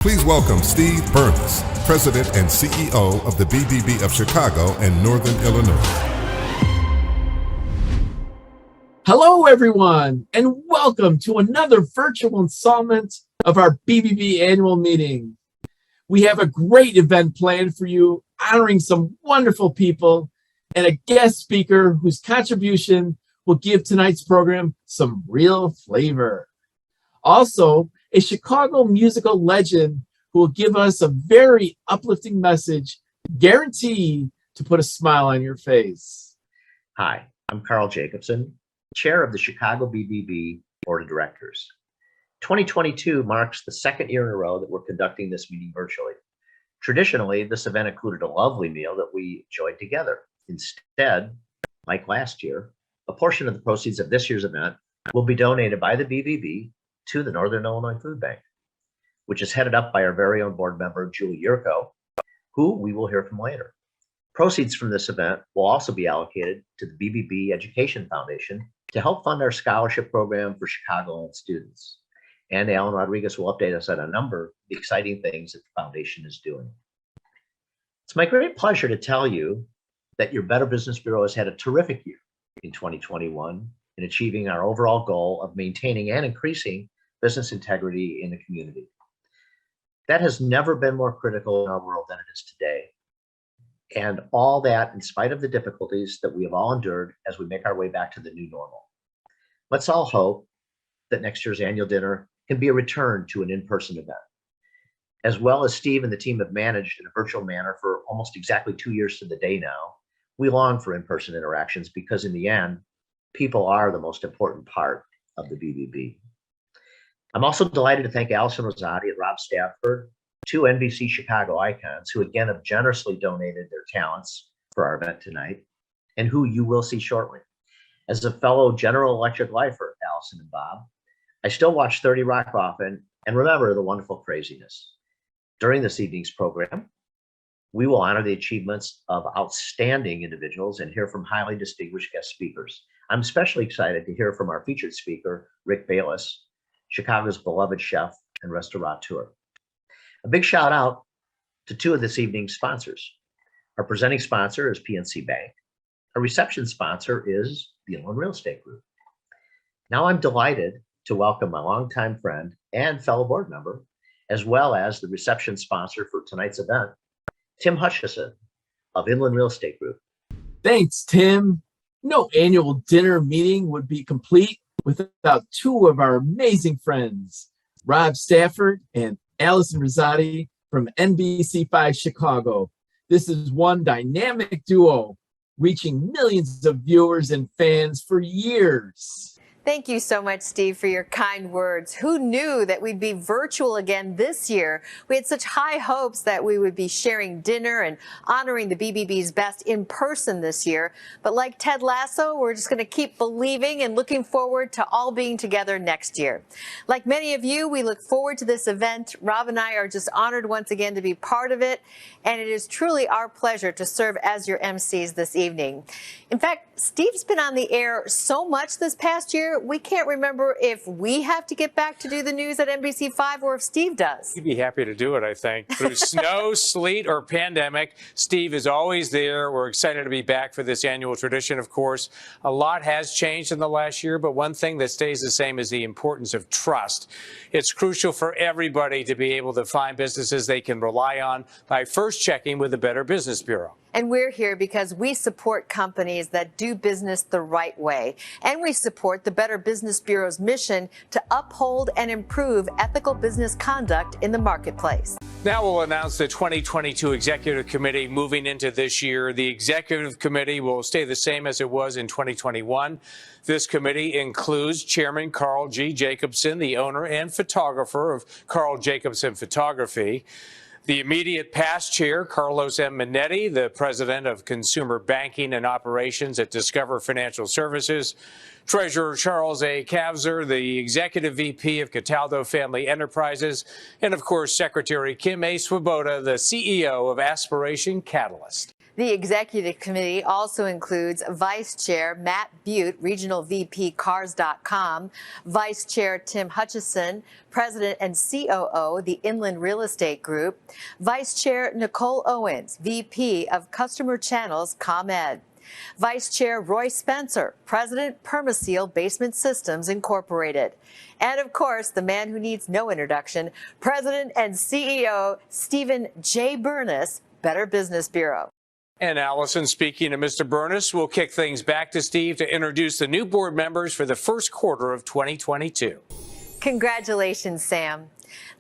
Please welcome Steve Burness, President and CEO of the BBB of Chicago and Northern Illinois. Hello, everyone, and welcome to another virtual installment of our BBB annual meeting. We have a great event planned for you, honoring some wonderful people and a guest speaker whose contribution will give tonight's program some real flavor. Also, a Chicago musical legend who will give us a very uplifting message, guaranteed to put a smile on your face. Hi, I'm Carl Jacobson, Chair of the Chicago BBB Board of Directors. 2022 marks the second year in a row that we're conducting this meeting virtually. Traditionally, this event included a lovely meal that we enjoyed together. Instead, like last year, a portion of the proceeds of this year's event will be donated by the BBB to the Northern Illinois Food Bank, which is headed up by our very own board member, Julie Yurko, who we will hear from later. Proceeds from this event will also be allocated to the BBB Educational Foundation to help fund our scholarship program for Chicagoland students. And Alan Rodriguez will update us on a number of the exciting things that the foundation is doing. It's my great pleasure to tell you that your Better Business Bureau has had a terrific year in 2021 in achieving our overall goal of maintaining and increasing business integrity in the community. That has never been more critical in our world than it is today. And all that in spite of the difficulties that we have all endured as we make our way back to the new normal. Let's all hope that next year's annual dinner can be a return to an in-person event. As well as Steve and the team have managed in a virtual manner for almost exactly 2 years to the day now, we long for in-person interactions because in the end, people are the most important part of the BBB. I'm also delighted to thank Allison Rosati and Rob Stafford, two NBC Chicago icons who again have generously donated their talents for our event tonight and who you will see shortly. As a fellow General Electric lifer, Allison and Bob, I still watch 30 Rock often and remember the wonderful craziness. During this evening's program, we will honor the achievements of outstanding individuals and hear from highly distinguished guest speakers. I'm especially excited to hear from our featured speaker, Rick Bayless, Chicago's beloved chef and restaurateur. A big shout out to two of this evening's sponsors. Our presenting sponsor is PNC Bank. Our reception sponsor is the Inland Real Estate Group. Now I'm delighted to welcome my longtime friend and fellow board member, as well as the reception sponsor for tonight's event, Tim Hutchison of Inland Real Estate Group. Thanks, Tim. No annual dinner meeting would be complete without two of our amazing friends, Rob Stafford and Allison Rosati from NBC5 Chicago. This is one dynamic duo reaching millions of viewers and fans for years. Thank you so much, Steve, for your kind words. Who knew that we'd be virtual again this year? We had such high hopes that we would be sharing dinner and honoring the BBB's best in person this year. But like Ted Lasso, we're just going to keep believing and looking forward to all being together next year. Like many of you, we look forward to this event. Rob and I are just honored once again to be part of it. And it is truly our pleasure to serve as your MCs this evening. In fact, Steve's been on the air so much this past year, we can't remember if we have to get back to do the news at NBC5 or if Steve does. He'd be happy to do it, I think. Through snow, sleet, or pandemic, Steve is always there. We're excited to be back for this annual tradition, of course. A lot has changed in the last year, but one thing that stays the same is the importance of trust. It's crucial for everybody to be able to find businesses they can rely on by first checking with the Better Business Bureau. And we're here because we support companies that do business the right way. And we support the Better Business Bureau's mission to uphold and improve ethical business conduct in the marketplace. Now we'll announce the 2022 Executive Committee moving into this year. The Executive Committee will stay the same as it was in 2021. This committee includes Chairman Carl G. Jacobson, the owner and photographer of Carl Jacobson Photography. The immediate past chair, Carlos M. Minetti, the president of Consumer Banking and Operations at Discover Financial Services. Treasurer Charles A. Kavzer, the executive VP of Cataldo Family Enterprises. And, of course, Secretary Kim A. Swoboda, the CEO of Aspiration Catalyst. The executive committee also includes Vice Chair Matt Butte, Regional VP Cars.com, Vice Chair Tim Hutchison, President and COO, the Inland Real Estate Group, Vice Chair Nicole Owens, VP of Customer Channels, ComEd, Vice Chair Roy Spencer, President, Permaseal Basement Systems Incorporated, and of course, the man who needs no introduction, President and CEO Stephen J. Burness, Better Business Bureau. And Allison, speaking to Mr. Burness, we'll kick things back to Steve to introduce the new board members for the first quarter of 2022. Congratulations, Sam.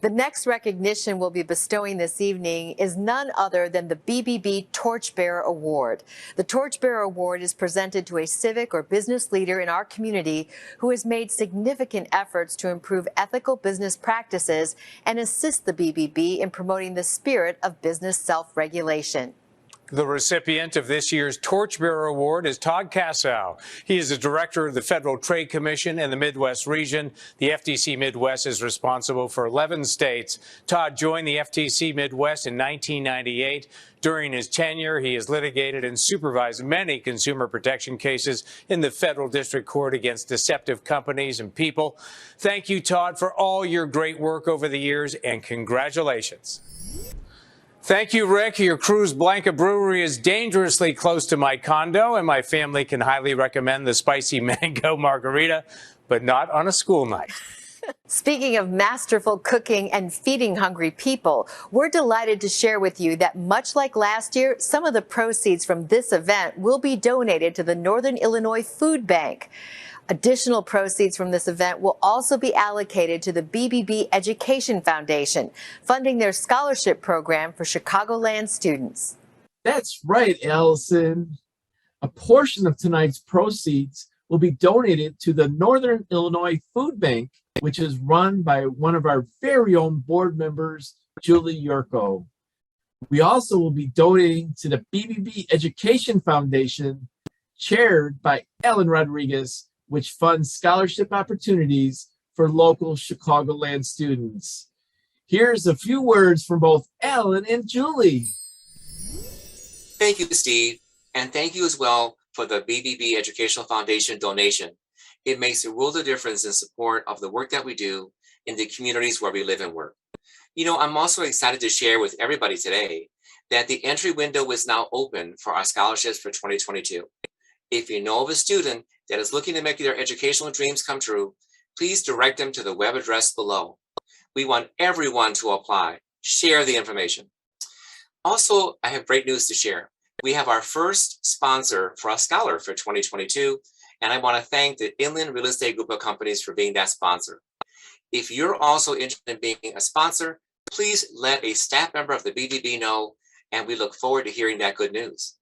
The next recognition we'll be bestowing this evening is none other than the BBB Torchbearer Award. The Torchbearer Award is presented to a civic or business leader in our community who has made significant efforts to improve ethical business practices and assist the BBB in promoting the spirit of business self-regulation. The recipient of this year's Torchbearer Award is Todd Cassow. He is the director of the Federal Trade Commission in the Midwest region. The FTC Midwest is responsible for 11 states. Todd joined the FTC Midwest in 1998. During his tenure, he has litigated and supervised many consumer protection cases in the federal district court against deceptive companies and people. Thank you, Todd, for all your great work over the years, and congratulations. Thank you, Rick. Your Cruz Blanca Brewery is dangerously close to my condo, and my family can highly recommend the spicy mango margarita, but not on a school night. Speaking of masterful cooking and feeding hungry people, we're delighted to share with you that much like last year, some of the proceeds from this event will be donated to the Northern Illinois Food Bank. Additional proceeds from this event will also be allocated to the BBB Education Foundation, funding their scholarship program for Chicagoland students. That's right, Allison. A portion of tonight's proceeds will be donated to the Northern Illinois Food Bank, which is run by one of our very own board members, Julie Yurko. We also will be donating to the BBB Education Foundation, chaired by Ellen Rodriguez, which funds scholarship opportunities for local Chicagoland students. Here's a few words from both Ellen and Julie. Thank you, Steve, and thank you as well for the BBB Educational Foundation donation. It makes a world of difference in support of the work that we do in the communities where we live and work. You know, I'm also excited to share with everybody today that the entry window is now open for our scholarships for 2022. If you know of a student that is looking to make their educational dreams come true, please direct them to the web address below. We want everyone to apply. Share the information. Also, I have great news to share. We have our first sponsor for a scholar for 2022, and I want to thank the Inland Real Estate Group of companies for being that sponsor. If you're also interested in being a sponsor, please let a staff member of the BBB know, and we look forward to hearing that good news.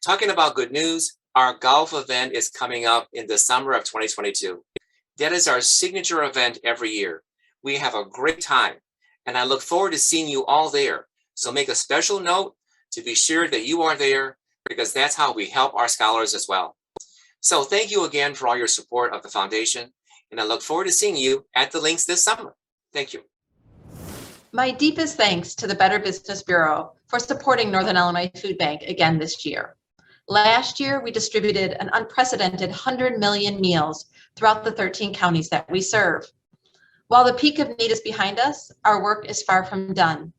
Talking about good news, our golf event is coming up in the summer of 2022. That is our signature event every year. We have a great time, and I look forward to seeing you all there. So make a special note to be sure that you are there, because that's how we help our scholars as well. So thank you again for all your support of the foundation, and I look forward to seeing you at the links this summer. Thank you. My deepest thanks to the Better Business Bureau for supporting Northern Illinois Food Bank again this year. Last year, we distributed an unprecedented 100 million meals throughout the 13 counties that we serve. While the peak of need is behind us, our work is far from done.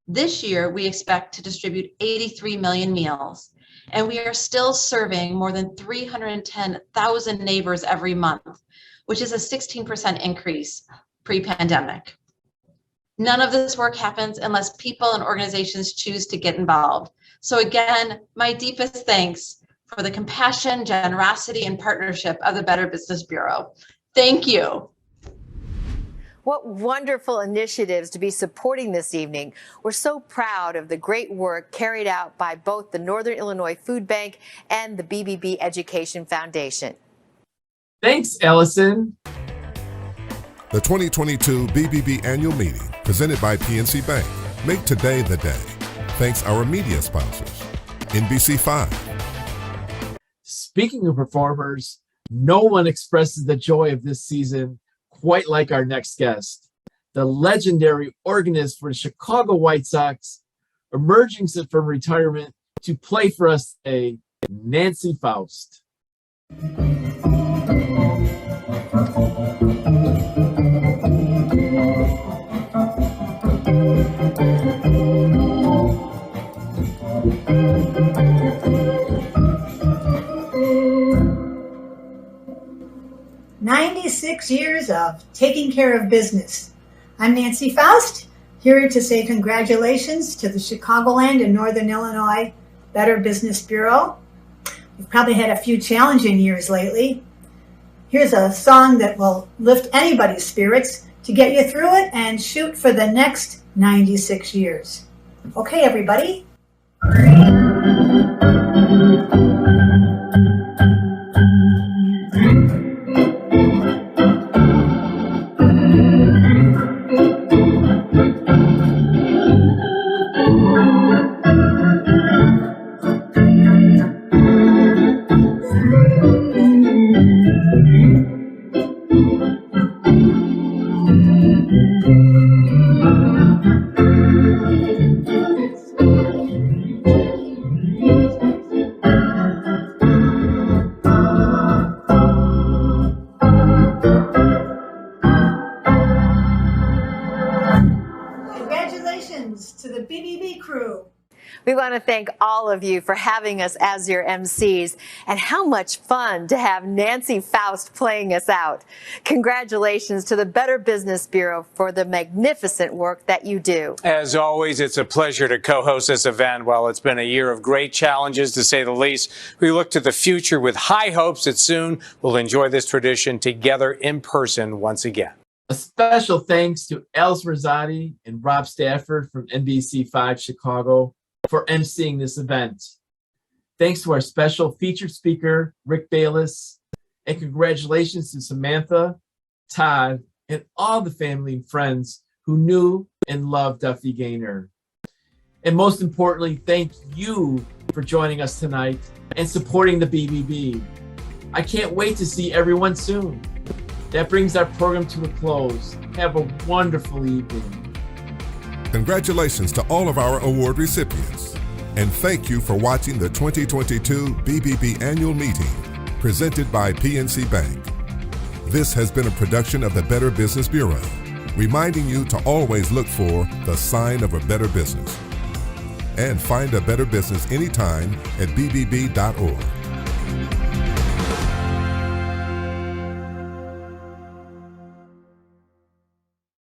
This year, we expect to distribute 83 million meals, and we are still serving more than 310,000 neighbors every month, which is a 16% increase pre-pandemic. None of this work happens unless people and organizations choose to get involved. So again, my deepest thanks for the compassion, generosity, and partnership of the Better Business Bureau. Thank you. What wonderful initiatives to be supporting this evening. We're so proud of the great work carried out by both the Northern Illinois Food Bank and the BBB Education Foundation. Thanks, Allison. The 2022 BBB Annual Meeting, presented by PNC Bank. Make today the day. Thanks our media sponsors, NBC5. Speaking of performers, no one expresses the joy of this season quite like our next guest, the legendary organist for the Chicago White Sox. Emerging from retirement, to play for us today, Nancy Faust. Years of taking care of business. I'm Nancy Faust, here to say congratulations to the Chicagoland and Northern Illinois Better Business Bureau. We've probably had a few challenging years lately. Here's a song that will lift anybody's spirits to get you through it and shoot for the next 96 years. Okay, everybody. Congratulations to the BBB crew. We want to thank all of you for having us as your MCs, and how much fun to have Nancy Faust playing us out. Congratulations to the Better Business Bureau for the magnificent work that you do. As always, it's a pleasure to co-host this event. While it's been a year of great challenges, to say the least, we look to the future with high hopes that soon we'll enjoy this tradition together in person once again. A special thanks to Allison Rosati and Rob Stafford from NBC5 Chicago for emceeing this event. Thanks to our special featured speaker, Rick Bayless, and congratulations to Samantha, Todd, and all the family and friends who knew and loved Duffy Gaynor. And most importantly, thank you for joining us tonight and supporting the BBB. I can't wait to see everyone soon. That brings our program to a close. Have a wonderful evening. Congratulations to all of our award recipients. And thank you for watching the 2022 BBB Annual Meeting presented by PNC Bank. This has been a production of the Better Business Bureau, reminding you to always look for the sign of a better business. And find a better business anytime at bbb.org.